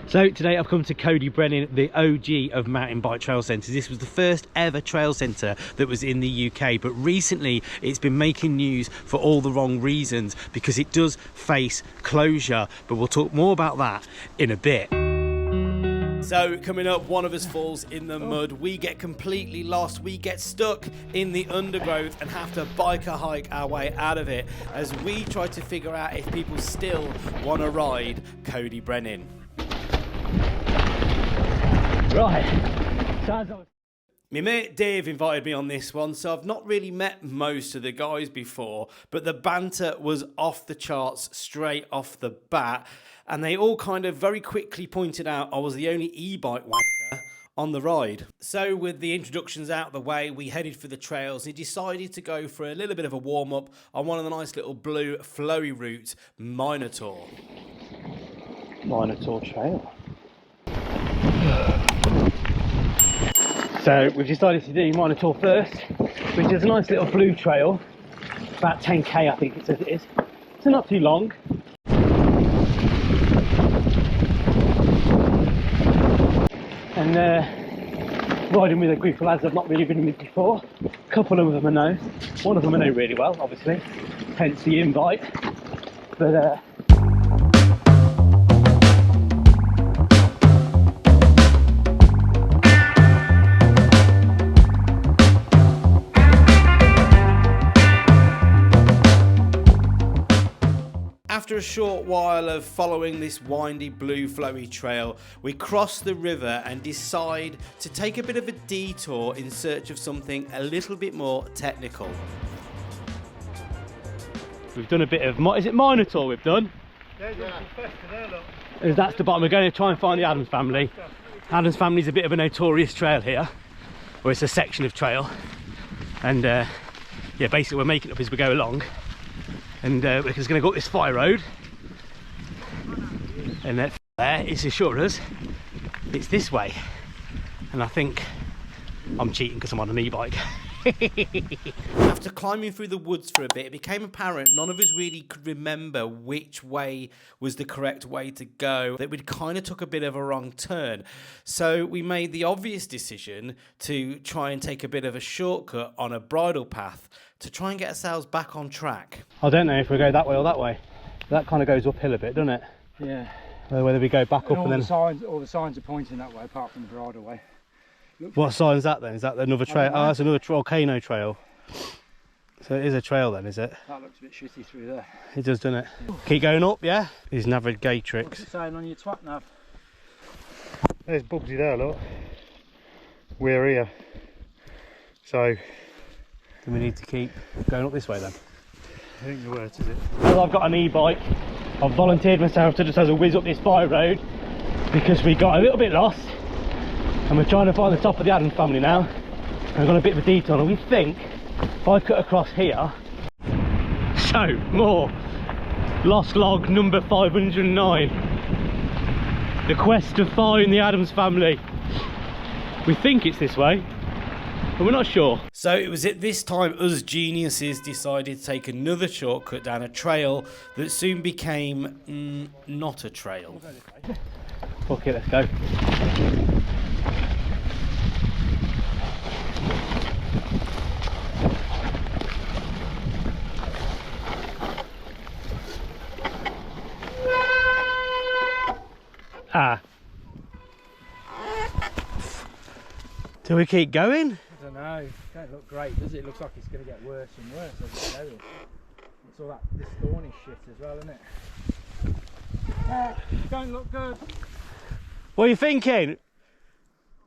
So today I've come to Coed Y Brenin, the OG of mountain bike trail centres. This was the first ever trail centre that was in the UK, but recently it's been making news for all the wrong reasons because it does face closure, but we'll talk more about that in a bit. So coming up, one of us falls in the mud, we get completely lost, we get stuck in the undergrowth and have to bike or hike our way out of it as we try to figure out if people still want to ride Coed Y Brenin. Right. My mate Dave invited me on this one, so I've not really met most of the guys before, but the banter was off the charts straight off the bat, and they all kind of very quickly pointed out I was the only e-bike wanker on the ride. So with the introductions out of the way, we headed for the trails and decided to go for a little bit of a warm-up on one of the nice little blue flowy routes, Monor. Monor Trail. So we've decided to do Monor first, which is a nice little blue trail, about 10k I think it says it is, so not too long. And riding with a group of lads I've not really ridden with before. A couple of them I know, one of them I know really well obviously, hence the invite, but after a short while of following this windy blue flowy trail, we cross the river and decide to take a bit of a detour in search of something a little bit more technical. We've done a bit of, is it Monor we've done? Yeah. That's the bottom. We're going to try and find the Adams family. Adams family is a bit of a notorious trail here, or it's a section of trail. And yeah, basically we're making it up as we go along. And we're just going to go up this fire road, and there it's assured us it's this way, and I think I'm cheating because I'm on an e-bike. After climbing through the woods for a bit, it became apparent none of us really could remember which way was the correct way to go, that we'd kind of took a bit of a wrong turn. So we made the obvious decision to try and take a bit of a shortcut on a bridle path to try and get ourselves back on track. I don't know if we go that way or that way. That kind of goes uphill a bit, doesn't it? Yeah. Whether we go back up and then... all the signs are pointing that way, apart from the bridle way. What sign's that then? Is that another trail? Oh, that's another volcano trail. So it is a trail then, is it? That looks a bit shitty through there. It does, doesn't it? Yeah. Keep going up, yeah? These navigatrix. What's it saying on your twat nav? There's Bugsy there, look. We're here. So... do we need to keep going up this way then? I think the worst is it. Well, I've got an e-bike. I've volunteered myself to just have a whiz up this fire road because we got a little bit lost and we're trying to find the top of the Adams family now. And we've got a bit of a detour and we think if I cut across here. So, more lost log number 509. The quest to find the Adams family. We think it's this way, but we're not sure. So it was at this time us geniuses decided to take another shortcut down a trail that soon became not a trail. Okay, let's go. Ah. Do we keep going? I don't know. It don't look great, does it? It looks like it's going to get worse and worse as it's going. It's all that this thorny shit as well, isn't it? Don't look good. What are you thinking? I'm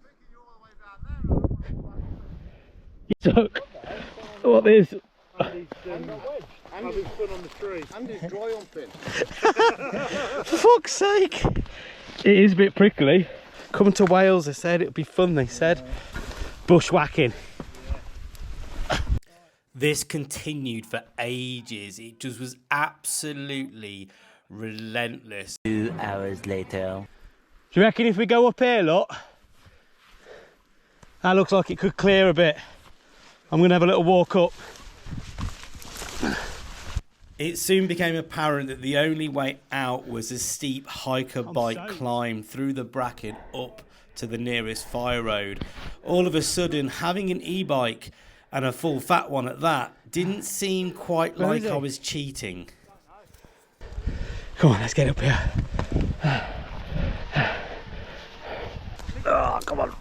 thinking you're all the way down there. You took what is? Andy's foot on the tree. Andy's dry humping. For fuck's sake! It is a bit prickly. Come to Wales, they said it'd be fun. They said bushwhacking. This continued for ages. It just was absolutely relentless. 2 hours later. Do you reckon if we go up here, look? That looks like it could clear a bit. I'm going to have a little walk up. It soon became apparent that the only way out was a steep hike-a-bike climb through the bracken up to the nearest fire road. All of a sudden, having an e-bike, and a full fat one at that, didn't seem quite like I was cheating. Come on, let's get up here. Oh, come on.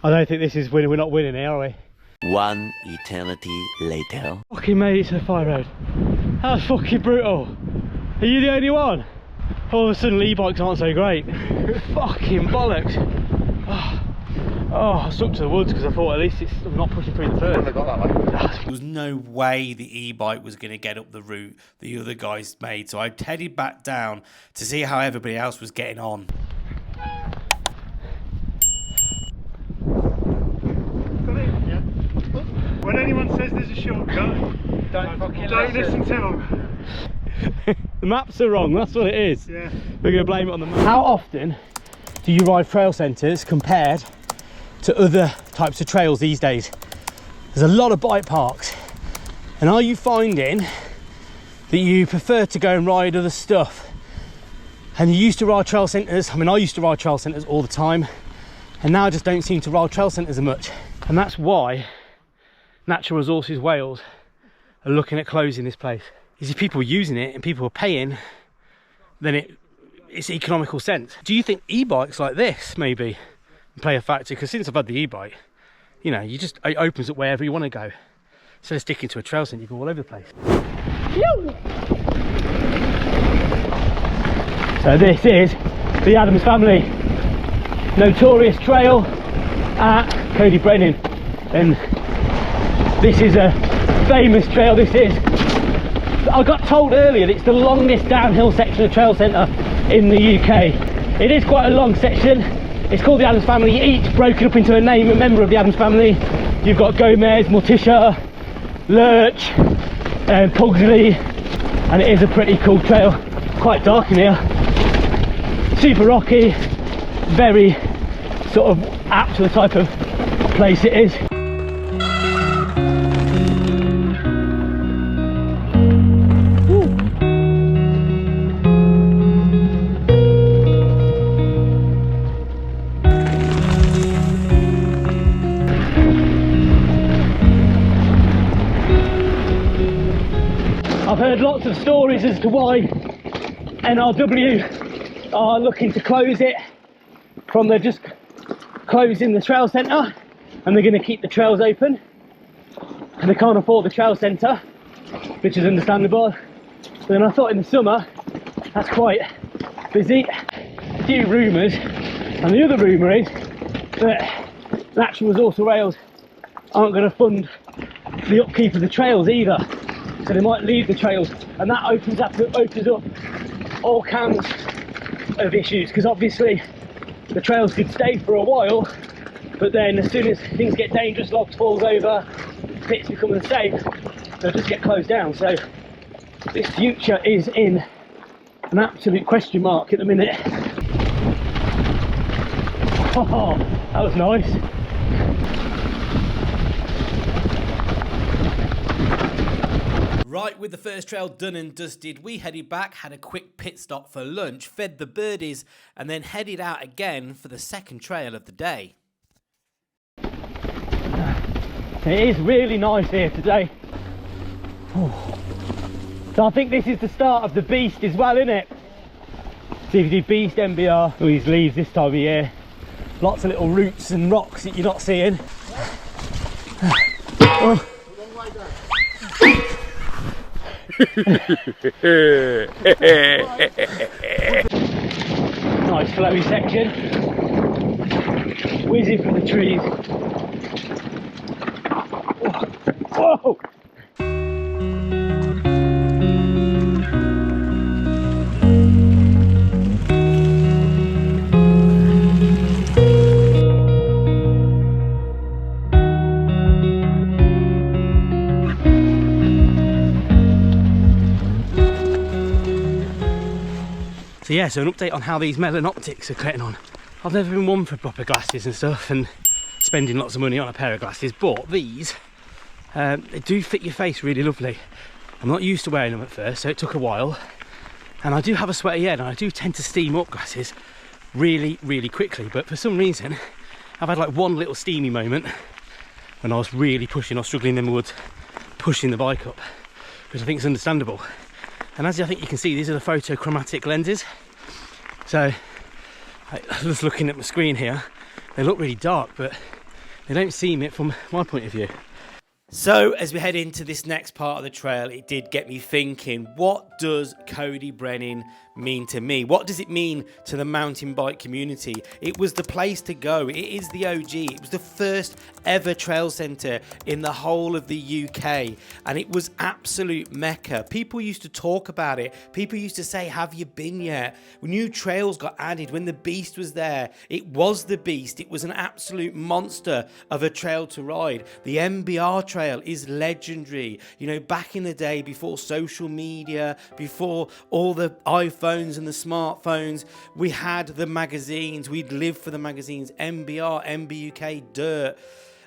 I don't think this is winning. We're not winning here, are we? One eternity later. Fucking made it to the fire road. That was fucking brutal. Are you the only one? All of a sudden e-bikes aren't so great. Fucking bollocks. Oh, I stuck to the woods because I thought at least I'm not pushing through the fern. There was no way the e-bike was going to get up the route the other guys made, so I headed back down to see how everybody else was getting on. When anyone says there's a shortcut, don't listen to them. The maps are wrong, that's what it is. Yeah. We're going to blame it on the map. How often do you ride trail centres compared to other types of trails these days? There's a lot of bike parks. And are you finding that you prefer to go and ride other stuff? And you used to ride trail centres, I mean I used to ride trail centres all the time, and now I just don't seem to ride trail centres as much. And that's why Natural Resources Wales are looking at closing this place. Is if people are using it and people are paying, then it's economical sense. Do you think e-bikes like this maybe play a factor? Because since I've had the e-bike, you know, it opens up wherever you want to go. Instead of sticking to a trail centre, you go all over the place. So this is the Adams family notorious trail at Coed Y Brenin, and this is a famous trail. This is, I got told earlier that it's the longest downhill section of trail centre in the UK. It is quite a long section. It's called the Adams family, each broken up into a name, a member of the Adams family. You've got Gomez, Morticia, Lurch, and Pugsley, and it is a pretty cool trail. Quite dark in here, super rocky, very sort of apt to the type of place it is. I've heard lots of stories as to why NRW are looking to close it. From they're just closing the trail centre and they're going to keep the trails open, and they can't afford the trail centre, which is understandable. But then I thought in the summer that's quite busy. A few rumours, and the other rumour is that Natural Resources Wales aren't going to fund the upkeep of the trails either. So they might leave the trails, and that opens up all kinds of issues, because obviously the trails could stay for a while, but then as soon as things get dangerous, logs falls over, pits become unsafe, they'll just get closed down. So this future is in an absolute question mark at the minute. Oh, that was nice. Right, with the first trail done and dusted, we headed back, had a quick pit stop for lunch, fed the birdies, and then headed out again for the second trail of the day. It is really nice here today. Oh. So I think this is the start of the beast as well, isn't it? See if you do beast MBR, all these leaves this time of year. Lots of little roots and rocks that you're not seeing. Oh. Nice flowy section, whizzing from the trees. Whoa! So yeah, so an update on how these Melon Optics are getting on. I've never been one for proper glasses and stuff and spending lots of money on a pair of glasses, but these, they do fit your face really lovely. I'm not used to wearing them at first, so it took a while. And I do have a sweaty head, and I do tend to steam up glasses really, really quickly. But for some reason, I've had like one little steamy moment when I was really pushing or struggling in the woods, pushing the bike up, which I think is understandable. And as I think you can see, these are the photochromatic lenses. So, just looking at my screen here, they look really dark, but they don't seem it from my point of view. So as we head into this next part of the trail, it did get me thinking, what does Coed Y Brenin mean to me? What does it mean to the mountain bike community? It was the place to go. It is the OG. It was the first ever trail centre in the whole of the UK, and it was absolute mecca. People used to talk about it. People used to say, have you been yet? New trails got added when the beast was there. It was the beast. It was an absolute monster of a trail to ride. The MBR trail is legendary. You know, back in the day, before social media, before all the iPhones and the smartphones, we had the magazines. We'd live for the magazines, MBR, MBUK, Dirt.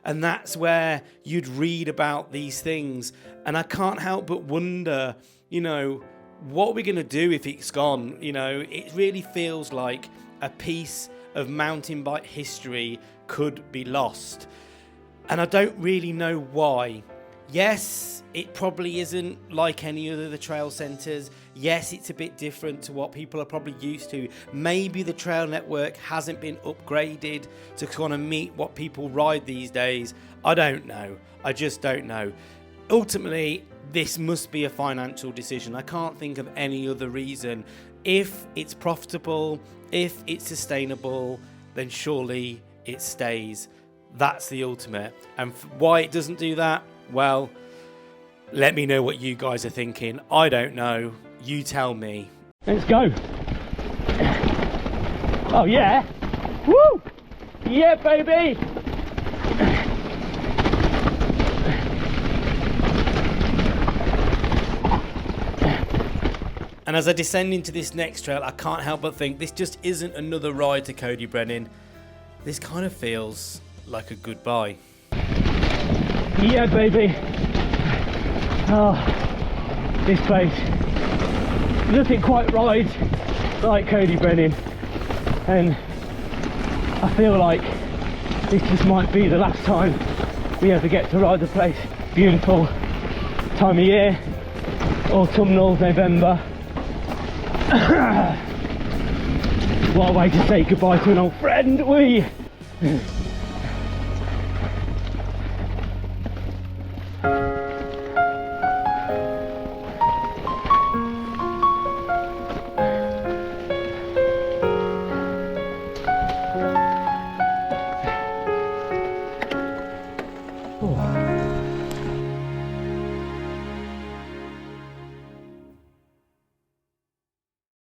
And that's where you'd read about these things. And I can't help but wonder, you know, what are we going to do if it's gone? You know, it really feels like a piece of mountain bike history could be lost. And I don't really know why. Yes, it probably isn't like any other of the trail centres. Yes, it's a bit different to what people are probably used to. Maybe the trail network hasn't been upgraded to kind of meet what people ride these days. I don't know. I just don't know. Ultimately, this must be a financial decision. I can't think of any other reason. If it's profitable, if it's sustainable, then surely it stays. That's the ultimate. And why it doesn't do that, well, let me know what you guys are thinking. I don't know. You tell me. Let's go. Oh yeah. Woo! Yeah, baby. And as I descend into this next trail, I can't help but think this just isn't another ride to Coed Y Brenin. This kind of feels like a goodbye. Yeah, baby. Oh, this place. Nothing quite rides like Coed Y Brenin, and I feel like this just might be the last time we ever get to ride the place. Beautiful time of year, autumnal, November. What a way to say goodbye to an old friend, Oh.